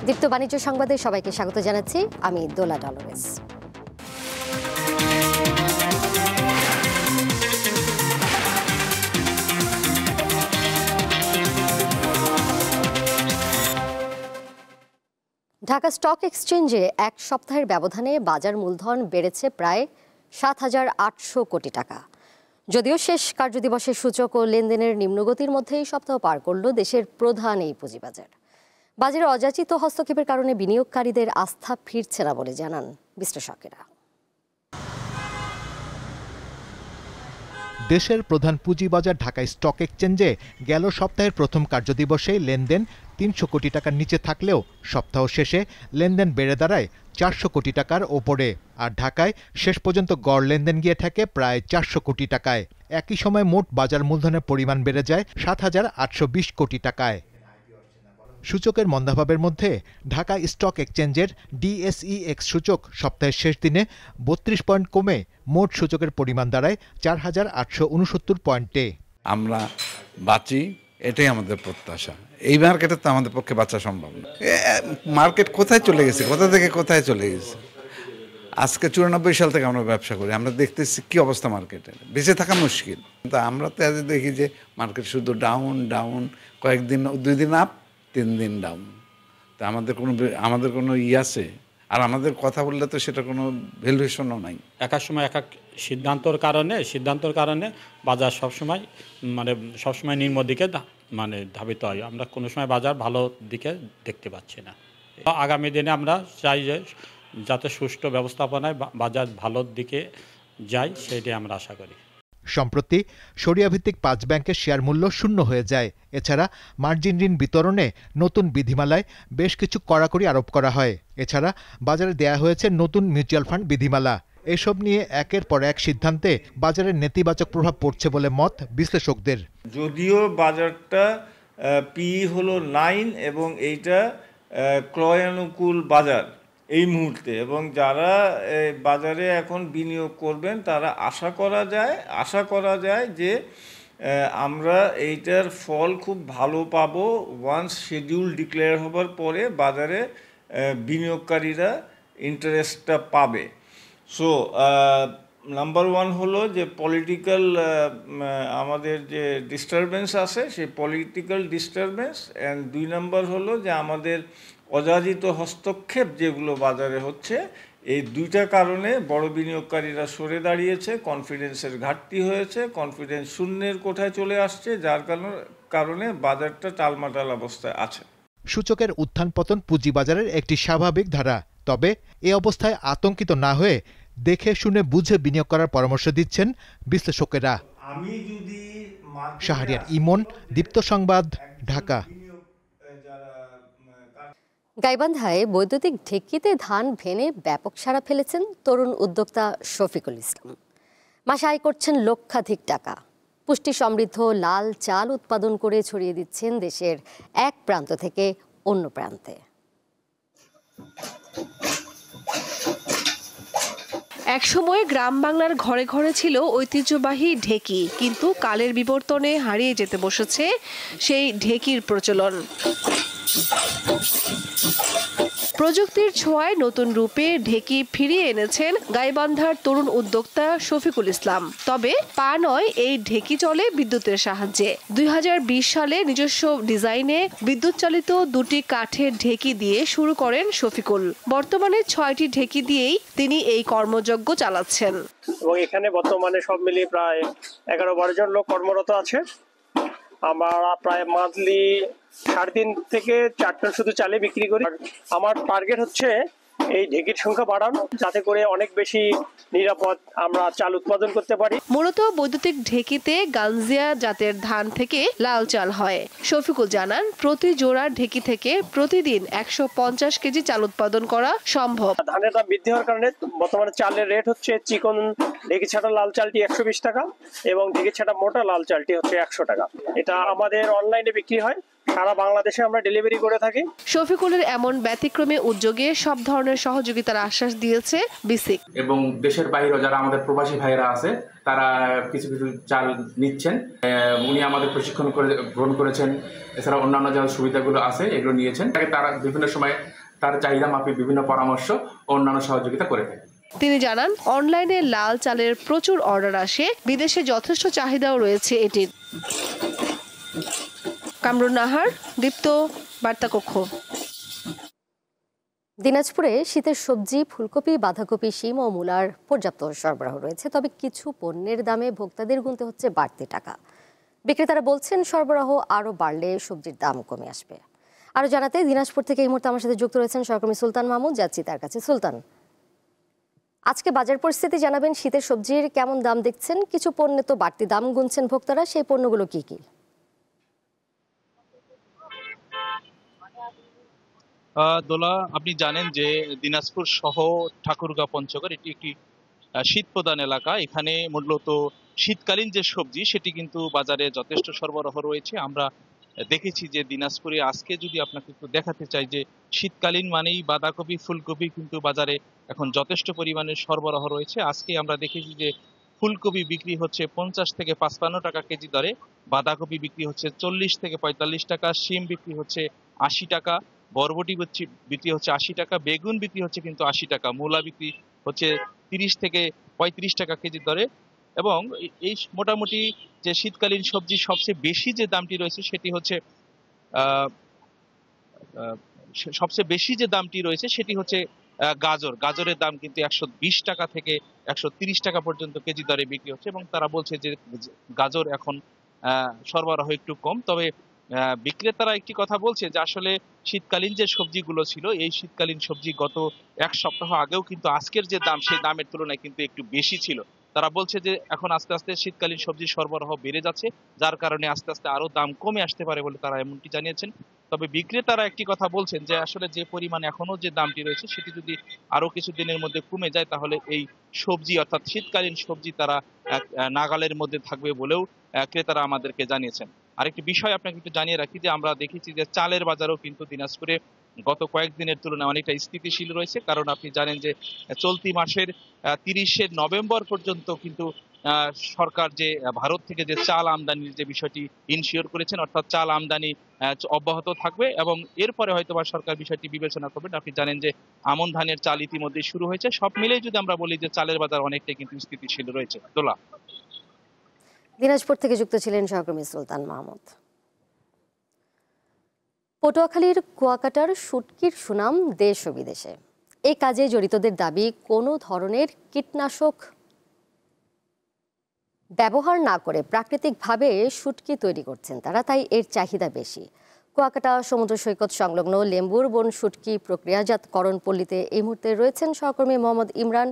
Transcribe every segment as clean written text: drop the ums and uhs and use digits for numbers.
দীপ্ত বাণিজ্য সংবাদে সবাইকে স্বাগত জানাচ্ছি। আমি দোলা ডলরেস। ঢাকা স্টক এক্সচেঞ্জে এক সপ্তাহের ব্যবধানে বাজার মূলধন বেড়েছে প্রায় ৭,৮০০ কোটি টাকা। যদিও শেষ কার্যদিবসের সূচক ও লেনদেনের নিম্নগতির মধ্যেই সপ্তাহ পার করল দেশের প্রধান এই পুঁজিবাজার। বাজারে অযাচিত হস্তক্ষেপের কারণে বিনিয়োগকারীদের আস্থা ফিরছে না বলে জানান বিশ্লেষকেরা। দেশের প্রধান পুঁজিবাজার ঢাকা স্টক এক্সচেঞ্জে গেল সপ্তাহের প্রথম কার্যদিবসে লেনদেন ৩০০ কোটি টাকার নিচে থাকলেও সপ্তাহ শেষে লেনদেন বেড়ে দাঁড়ায় ৪০০ কোটি টাকার ওপরে। আর ঢাকায় শেষ পর্যন্ত গড় লেনদেন গিয়ে থাকে প্রায় ৪০০ কোটি টাকায়। একই সময় মোট বাজার মূলধনের পরিমাণ বেড়ে যায় ৭,৮২০ কোটি টাকায়। সূচকের মন্দাভাবের মধ্যে ঢাকা স্টক এক্সচেঞ্জের DSEX সূচক সপ্তাহের শেষ দিনে ৩২ পয়েন্ট কমে মোট সূচকের পরিমাণ দাঁড়ায় ৪,৮৬৯ পয়েন্টে। আমরা বাঁচি, এটাই আমাদের প্রত্যাশা। এই মার্কেটে তো আমাদের পক্ষে বাঁচা সম্ভব না। মার্কেট কোথায় চলে গেছে, কোথা থেকে কোথায় চলে গেছে। আজকে ৯৪ সাল থেকে আমরা ব্যবসা করি, আমরা দেখতেছি কি অবস্থা মার্কেটের, বেঁচে থাকা মুশকিল। কিন্তু আমরা তো আজ দেখি যে মার্কেট শুধু ডাউন ডাউন, কয়েকদিন ২ দিন আপ, ৩ দিন ডাউন। তা আমাদের কোনো আছে? আর আমাদের কথা বললে তো সেটা কোনো ভ্যালুয়েশনও নাই। এক সময় এক সিদ্ধান্তর কারণে বাজার সবসময় নিম্ন দিকে ধাবিত হয়। আমরা কোনো সময় বাজার ভালো দিকে দেখতে পাচ্ছি না। আগামী দিনে আমরা চাই যে যাতে সুষ্ঠু ব্যবস্থাপনায় বাজার ভালোর দিকে যায়, সেটাই আমরা আশা করি। সম্প্রতি শরিয়াভিত্তিক ৫ ব্যাংকের শেয়ার মূল্য শূন্য হয়ে যায়। এছাড়া মার্জিন ঋণ বিতরণে নতুন বিধিমালায় বেশ কিছু কড়াকড়ি আরোপ করা হয়। এছাড়া বাজারে দেয়া হয়েছে নতুন মিউচুয়াল ফান্ড বিধিমালা। এসব নিয়ে একের পর এক সিদ্ধান্তে বাজারের নেতিবাচক প্রভাব পড়ছে বলে মত বিশ্লেষকদের। যদিও বাজারটা পি হলো 9 এবং এইটা ক্রয়ানুকূল বাজার এই মুহূর্তে, এবং যারা বাজারে এখন বিনিয়োগ করবেন তারা আশা করা যায় যে আমরা এইটার ফল খুব ভালো পাবো ওয়ান্স শিডিউল ডিক্লেয়ার হবার পরে বাজারে বিনিয়োগকারীরা ইন্টারেস্টটা পাবে। সো নাম্বার 1 হলো যে পলিটিক্যাল আমাদের যে ডিস্টারবেন্স আছে সেই পলিটিক্যাল ডিস্টারবেন্স, অ্যান্ড 2 নম্বর হলো যে আমাদের অযাচিত হস্তক্ষেপ যেগুলো বাজারে হচ্ছে। এই 2টা কারণে বড় বিনিয়োগকারীরা সরে দাঁড়িয়েছে, কনফিডেন্সের ঘাটতি হয়েছে, কনফিডেন্স শূন্যের কোঠায় চলে আসছে, যার কারণে বাজারটা টালমাটাল অবস্থায় আছে। সূচকের উত্থান পতন পুঁজিবাজারের একটি স্বাভাবিক ধারা। তবে এ অবস্থায় আতঙ্কিত না হয়ে দেখে শুনে বুঝে বিনিয়োগ করার পরামর্শ দিচ্ছেন বিশ্লেষকেরা। শাহরিয়ার ইমন, দীপ্ত সংবাদ, ঢাকা। গাইবান্ধায় বৈদ্যুতিক ঢেকিতে ধান ভেনে ব্যাপক সাড়া ফেলেছেন তরুণ উদ্যোক্তা শফিকুল ইসলাম। মাসে আয় করছেন লক্ষাধিক টাকা। পুষ্টি সমৃদ্ধ লাল চাল উৎপাদন করে ছড়িয়ে দিচ্ছেন দেশের এক প্রান্ত থেকে অন্য প্রান্তে। একসময় গ্রাম বাংলার ঘরে ঘরে ছিল ঐতিহ্যবাহী ঢেকি, কিন্তু কালের বিবর্তনে হারিয়ে যেতে বসেছে সেই ঢেকির প্রচলন। প্রযুক্তির ছোঁয়ায় নতুন রূপে ঢেকি ফিরিয়ে এনেছেন গাইবান্ধার তরুণ উদ্যোক্তা শফিকুল ইসলাম। তবে পা নয়, এই ঢেকি চলে বিদ্যুতের সাহায্যে। ২০২০ সালে নিজস্ব ডিজাইনে বিদ্যুৎ চালিত 2টি কাঠের ঢেকি দিয়ে শুরু করেন শফিকুল। বর্তমানে 6টি ঢেকি দিয়েই তিনি এই কর্মযজ্ঞ চালাচ্ছেন। এবং এখানে বর্তমানে সব মিলিয়ে প্রায় 11-12 জন লোক কর্মরত আছে। আমরা প্রায় মান্থলি 3.5 থেকে 4 টন শুধু চালে বিক্রি করি। আমার টার্গেট হচ্ছে এই ঢেকির সংখ্যা বাড়ানো, যাতে করে অনেক বেশি নিরাপদ আমরা চাল উৎপাদন করতে পারি। মূলত বৈদ্যুতিক ঢেকিতে গানজিয়া জাতের ধান থেকে লাল চাল হয়। শফিকুল জানান, প্রতি জোড়া ঢেকি থেকে প্রতিদিন 150 কেজি চাল উৎপাদন করা সম্ভব। ধানের দাম বৃদ্ধি হওয়ার কারণে বর্তমানে চালের রেট হচ্ছে চিকন ঢেকি ছাটা লাল চালটি 120 টাকা এবং ঢেকি ছাটা মোটা লাল চালটি হচ্ছে 100 টাকা। এটা আমাদের অনলাইনে বিক্রি হয়, সারা বাংলাদেশে আমরা ডেলিভারি করে থাকি। শফিকুলের এমন ব্যতিক্রমী উদ্যোগে সব ধরনের সহযোগিতার আশ্বাস দিয়েছে বিসিক। এবং দেশের বাইরেও যারা আমাদের প্রবাসী ভাইয়েরা আছে তারা কিছু কিছু চাল নিচ্ছেন। উনি আমাদের প্রশিক্ষণ গ্রহণ করেছেন, এছাড়া অন্যান্য যে সুবিধাগুলো আছে এগুলো নিয়েছেন। তারা বিভিন্ন সময় তার চাহিদা মাফিক বিভিন্ন পরামর্শ ও অন্যান্য সহযোগিতা করে থাকে। তিনি জানান, অনলাইনে লাল চালের প্রচুর অর্ডার আসে, বিদেশে যথেষ্ট চাহিদাও রয়েছে এটির। কামরুন নাহার, দীপ্ত, বার্তাকক্ষ। দিনাজপুরে শীতের সবজি, ফুলকপি, বাঁধাকপি, শিম ও মূলার পর্যাপ্ত সরবরাহ রয়েছে, তবে কিছু পণ্যের দামে ভোক্তাদের গুনতে হচ্ছে বাড়তি টাকা। বিক্রেতারা বলছেন সরবরাহ আরও বাড়লে সবজির দাম কমে আসবে। আরও জানাতে দিনাজপুর থেকে এই মুহূর্তে আমার সাথে যুক্ত রয়েছেন সহকর্মী সুলতান মাহমুদ। যাচ্ছি তার কাছে। সুলতান, আজকে বাজার পরিস্থিতি জানাবেন। শীতের সবজির কেমন দাম দেখছেন? কিছু পণ্যে তো বাড়তি দাম গুনছেন ভোক্তারা, সেই পণ্যগুলো কি কি? দোলা, আপনি জানেন যে দিনাজপুর সহ ঠাকুরগাঁও পঞ্চগড় এটি একটি শীত প্রধান এলাকা। এখানে মূলত শীতকালীন যে সবজি সেটি কিন্তু বাজারে যথেষ্ট সরবরাহ রয়েছে। আমরা দেখেছি যে দিনাজপুরে আজকে যদি আপনাকে একটু দেখাতে চাই যে শীতকালীন মানেই বাঁধাকপি, ফুলকপি কিন্তু বাজারে এখন যথেষ্ট পরিমাণে সরবরাহ রয়েছে। আজকে আমরা দেখেছি যে ফুলকপি বিক্রি হচ্ছে 50 থেকে 55 টাকা কেজি দরে, বাঁধাকপি বিক্রি হচ্ছে 40 থেকে 45 টাকা, শিম বিক্রি হচ্ছে 80 টাকা, বরবটি বিক্রি হচ্ছে 80 টাকা, বেগুন বিক্রি হচ্ছে কিন্তু 80 টাকা, মূলা বিক্রি হচ্ছে 30 থেকে 35 টাকা কেজি দরে। এবং এই মোটামুটি যে শীতকালীন সবজি সবচেয়ে বেশি যে দামটি রয়েছে সেটি হচ্ছে গাজরের দাম কিন্তু 120 টাকা থেকে 130 টাকা পর্যন্ত কেজি দরে বিক্রি হচ্ছে। এবং তারা বলছে যে গাজর এখন সরবরাহ একটু কম। তবে বিক্রেতারা একটি কথা বলছে যে আসলে শীতকালীন যে সবজিগুলো ছিল, এই শীতকালীন সবজি গত এক সপ্তাহ আগেও কিন্তু আজকের যে দাম, সেই দামের তুলনায় কিন্তু একটু বেশি ছিল। তারা বলছে যে এখন আস্তে আস্তে শীতকালীন সবজির সরবরাহ বেড়ে যাচ্ছে, যার কারণে আস্তে আস্তে আরো দাম কমে আসতে পারে বলে তারা এমনটি জানিয়েছেন। তবে বিক্রেতারা একটি কথা বলছেন যে আসলে যে পরিমাণ এখনো যে দামটি রয়েছে সেটি যদি আরো কিছু দিনের মধ্যে কমে যায় তাহলে এই সবজি অর্থাৎ শীতকালীন সবজি তারা নাগালের মধ্যে থাকবে বলেও ক্রেতারা আমাদেরকে জানিয়েছেন। আরেকটি বিষয় আপনাকে একটু জানিয়ে রাখি যে আমরা দেখেছি যে চালের বাজারও কিন্তু দিনাজপুরে গত কয়েকদিনের তুলনায় অনেকটা স্থিতিশীল রয়েছে। কারণ আপনি জানেন যে চলতি মাসের 30শে নভেম্বর পর্যন্ত কিন্তু সরকার যে ভারত থেকে যে চাল আমদানির যে বিষয়টি ইনশিওর করেছেন, অর্থাৎ চাল আমদানি অব্যাহত থাকবে এবং এরপরে হয়তো বা সরকার বিষয়টি বিবেচনা করবেন। আপনি জানেন যে আমন ধানের চাল ইতিমধ্যে শুরু হয়েছে। সব মিলেই যদি আমরা বলি যে চালের বাজার অনেকটাই কিন্তু স্থিতিশীল রয়েছে। দোলা, দিনাজপুর থেকে যুক্ত ছিলেন সহকর্মী সুলতান মাহমুদ। পটুয়াখালীর কুয়াকাটার শুটকির সুনাম দেশ ও বিদেশে। এই কাজে জড়িতদের দাবি, কোনো ধরনের কীটনাশক ব্যবহার না করে প্রাকৃতিকভাবে শুটকি তৈরি করছেন তারা, তাই এর চাহিদা বেশি। কুয়াকাটা সমুদ্র সৈকত সংলগ্ন লেম্বুর বন শুটকি প্রক্রিয়াজাতকরণ পল্লীতে এই মুহূর্তে রয়েছেন সহকর্মী মোহাম্মদ ইমরান।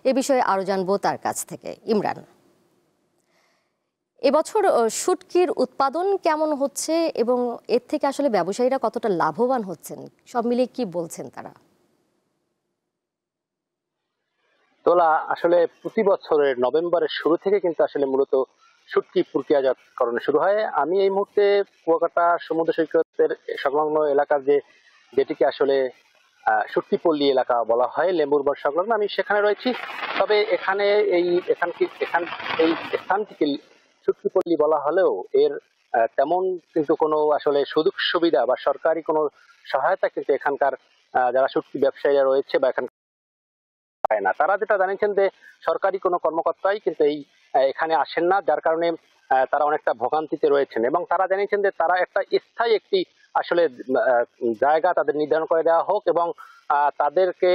এ বিষয়ে আরও জানবো তার কাছ থেকে। ইমরান, এবছর শুটকির উৎপাদন কেমন হচ্ছে এবং এর থেকে আসলে ব্যবসায়ীরা কতটা লাভবান হচ্ছেন, সব মিলিয়ে কি বলছেন তারা? তোলা, আসলে প্রতি বছরের নভেম্বরের শুরু থেকে কিন্তু আসলে মূলত শুটকি প্রক্রিয়াজাতকরণ শুরু হয়। আমি এই মুহূর্তে কুয়াকাটা সমুদ্র সৈকতের সংলগ্ন এলাকার যেটিকে আসলে শুটকি পল্লী এলাকা বলা হয়, লেম্বুর বন সংলগ্ন, আমি সেখানে রয়েছি। তবে এখানে এই স্থানটিকে শুটকি পল্লী বলা হলেও এর তেমন কিন্তু কোনো আসলে সুযোগ সুবিধা বা সরকারি কোনো সহায়তা কিন্তু এখানকার যারা শুটকি ব্যবসায়ীরা রয়েছে বা এখানকার পায় না। তারা যেটা জানিয়েছেন যে সরকারি কোনো কর্মকর্তাই কিন্তু এখানে আসেন না, যার কারণে তারা অনেকটা ভোগান্তিতে রয়েছেন। এবং তারা জানিয়েছেন যে তারা একটা স্থায়ী একটি আসলে জায়গা তাদের নির্ধারণ করে দেওয়া হোক এবং তাদেরকে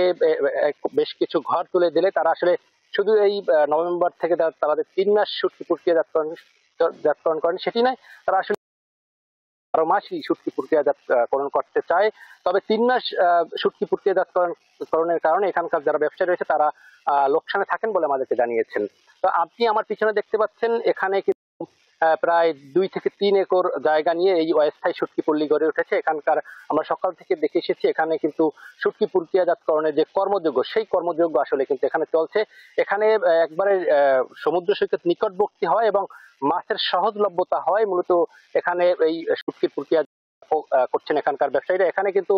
বেশ কিছু ঘর তুলে দিলে তারা আসলে শুধু এই নভেম্বর থেকে তাদের 3 মাস শুটকি প্রক্রিয়াজাতকরণ করেন সেটি নয়, তারা আসলে 12 মাসই শুটকি প্রক্রিয়াজাতকরণ করতে চায়। তবে 3 মাস শুটকি প্রক্রিয়াজাতকরণের কারণে এখানকার যারা ব্যবসায়ী রয়েছে তারা লোকসানে থাকেন বলে আমাদেরকে জানিয়েছেন। তো আপনি আমার পিছনে দেখতে পাচ্ছেন এখানে প্রায় 2 থেকে 3 একর জায়গা নিয়ে এই অস্থায়ী শুটকি পল্লী গড়ে উঠেছে। এখানকার আমরা সকাল থেকে দেখে এসেছি, এখানে কিন্তু শুটকি প্রক্রিয়াজাতকরণের যে কর্মযোগ্য সেই কর্মযোগ্য আসলে কিন্তু এখানে চলছে। এখানে একবারে সমুদ্র সৈকত নিকটবর্তী হয় এবং মাছের সহজলভ্যতা হয়, মূলত এখানে এই শুটকি প্রক্রিয়া করছেন এখানকার ব্যবসায়ীরা। এখানে কিন্তু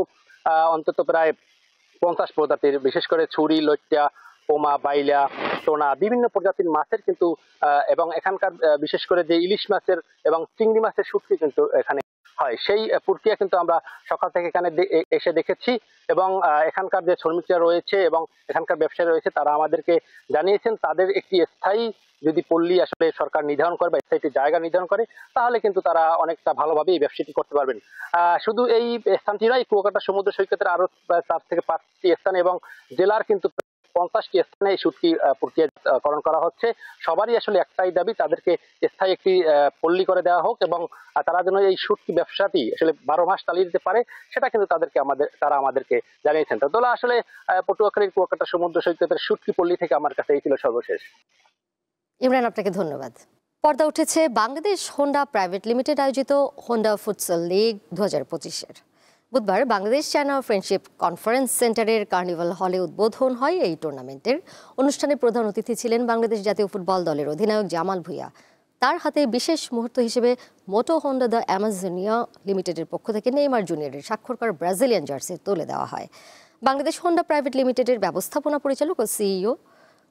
অন্তত প্রায় 50 প্রজাতির, বিশেষ করে ছুরি, লইট্টা, পোমা, বাইলা, টোনা, বিভিন্ন প্রজাতির মাছের কিন্তু এবং এখানকার বিশেষ করে যে ইলিশ মাছের এবং চিংড়ি মাছের শুটকি কিন্তু এখানে হয়, সেই প্রক্রিয়া কিন্তু আমরা সকাল থেকে এখানে এসে দেখেছি। এবং এখানকার যে শ্রমিকরা রয়েছে এবং এখানকার ব্যবসায়ী রয়েছে তারা আমাদেরকে জানিয়েছেন তাদের একটি স্থায়ী যদি পল্লী আসলে সরকার নির্ধারণ করে বা স্থায়ী জায়গা নির্ধারণ করে তাহলে কিন্তু তারা অনেকটা ভালোভাবে এই ব্যবসাটি করতে পারবেন। শুধু এই স্থানটি নয়, কুয়াকাটা সমুদ্র সৈকতের আরো 4 থেকে 5টি স্থান এবং জেলার কিন্তু 50টি স্থানে এই শুটকি প্রক্রিয়াকরণ করা হচ্ছে। সবারই আসলে একটাই দাবি, তাদেরকে স্থায়ী একটি পল্লী করে দেওয়া হোক এবং তারা যেন এই শুটকি ব্যবসাটি আসলে 12 মাস চালিয়ে দিতে পারে, সেটা কিন্তু তারা আমাদেরকে জানিয়েছেন। তো দোলা, আসলে পটুয়াখালীর কুয়াকাটা সমুদ্র সৈকতের শুটকি পল্লী থেকে আমার কাছে এই ছিল সর্বশেষ। ইমরান, আপনাকে ধন্যবাদ। পর্দা উঠেছে বাংলাদেশ হোন্ডা প্রাইভেট লিমিটেড আয়োজিত হোন্ডা ফুটসাল লিগ 2025-এর। বুধবার বাংলাদেশ চায়না ফ্রেন্ডশিপ কনফারেন্স সেন্টারের কার্নিভাল হলে উদ্বোধন হয় এই টুর্নামেন্টের। অনুষ্ঠানে প্রধান অতিথি ছিলেন বাংলাদেশ জাতীয় ফুটবল দলের অধিনায়ক জামাল ভুঁইয়া। তার হাতে বিশেষ মুহূর্ত হিসেবে মোটো হোন্ডা দ্য অ্যামাজনিয়া লিমিটেডের পক্ষ থেকে নেইমার জুনিয়রের স্বাক্ষরকার ব্রাজিলিয়ান জার্সি তুলে দেওয়া হয়। বাংলাদেশ হোন্ডা প্রাইভেট লিমিটেডের ব্যবস্থাপনা পরিচালক ও সিইও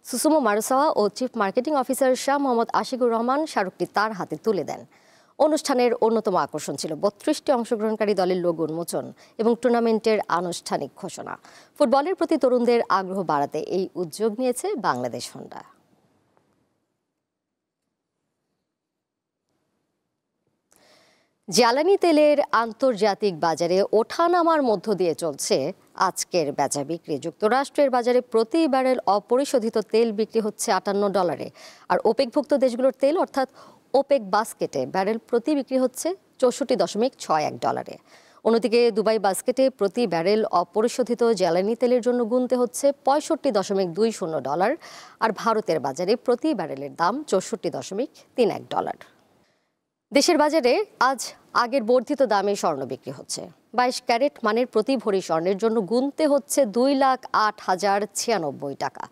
সুসুমো মারুসাওয়া ও chief marketing officer Shah Mohammad Ashikur Rahman স্মারকটি তার হাতে তুলে দেন। অনুষ্ঠানের অন্যতম আকর্ষণ ছিল 32টি অংশগ্রহণকারী দলের লোগো উন্মোচন এবং টুর্নামেন্টের আনুষ্ঠানিক ঘোষণা। ফুটবলের প্রতি তরুণদের আগ্রহ বাড়াতে এই উদ্যোগ নিয়েছে বাংলাদেশ হোন্ডা। জ্বালানি তেলের আন্তর্জাতিক বাজারে ওঠানামার মধ্য দিয়ে চলছে আজকের বেচা বিক্রি। যুক্তরাষ্ট্রের বাজারে প্রতি ব্যারেল অপরিশোধিত তেল বিক্রি হচ্ছে $58, আর ওপেকভুক্ত দেশগুলোর তেল অর্থাৎ ওপেক বাস্কেটে ব্যারেল প্রতি বিক্রি হচ্ছে $64.61। অন্যদিকে দুবাই বাস্কেটে প্রতি ব্যারেল অপরিশোধিত জ্বালানি তেলের জন্য গুনতে হচ্ছে $65.20, আর ভারতের বাজারে প্রতি ব্যারেলের দাম $64.31। দেশের বাজারে আজ আগের বর্ধিত দামে স্বর্ণ বিক্রি হচ্ছে। 22 ক্যারেট মানের প্রতি ভরি স্বর্ণের জন্য গুনতে হচ্ছে $2,08,096 টাকা।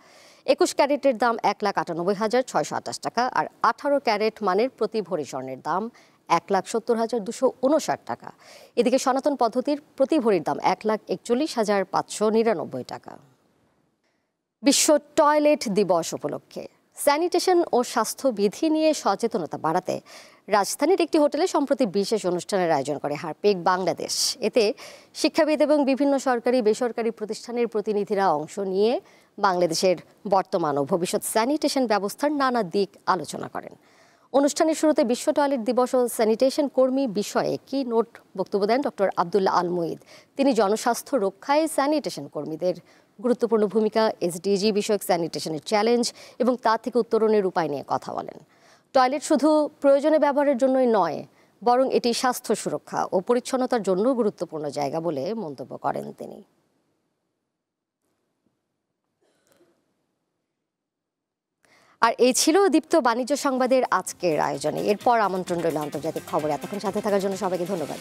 21 ক্যারেটের দাম $1,98,628 টাকা, আর 18 ক্যারেট মানের প্রতি ভরি স্বর্ণের দাম $1,70,259 টাকা। এদিকে সনাতন পদ্ধতির প্রতি ভরির দাম $1,41,599 টাকা। বিশ্ব টয়লেট দিবস উপলক্ষে স্যানিটেশন ও স্বাস্থ্যবিধি নিয়ে সচেতনতা বাড়াতে রাজধানীর একটি হোটেলে সম্প্রতি বিশেষ অনুষ্ঠানের আয়োজন করে হারপিক বাংলাদেশ। এতে শিক্ষাবিদ এবং বিভিন্ন সরকারি বেসরকারি প্রতিষ্ঠানের প্রতিনিধিরা অংশ নিয়ে বাংলাদেশের বর্তমান ও ভবিষ্যৎ স্যানিটেশন ব্যবস্থার নানা দিক আলোচনা করেন। অনুষ্ঠানের শুরুতে বিশ্ব টয়লেট দিবস ও স্যানিটেশন কর্মী বিষয়ে কি নোট বক্তব্য দেন ডক্টর আব্দুল্লাহ আল মুঈদ। তিনি জনস্বাস্থ্য রক্ষায় স্যানিটেশন কর্মীদের গুরুত্বপূর্ণ ভূমিকা, এসডিজি বিষয়ক স্যানিটেশনের চ্যালেঞ্জ এবং তা থেকে উত্তরণের উপায় নিয়ে কথা বলেন। টয়লেট শুধু প্রয়োজনে ব্যবহারের জন্যই নয়, বরং এটি স্বাস্থ্য সুরক্ষা ও পরিচ্ছন্নতার জন্য গুরুত্বপূর্ণ জায়গা বলে মন্তব্য করেন তিনি। আর এই ছিল দীপ্ত বাণিজ্য সংবাদের আজকের আয়োজনে। এরপর আমন্ত্রণ রইল আন্তর্জাতিক খবরে। এতক্ষণ সাথে থাকার জন্য সবাইকে ধন্যবাদ।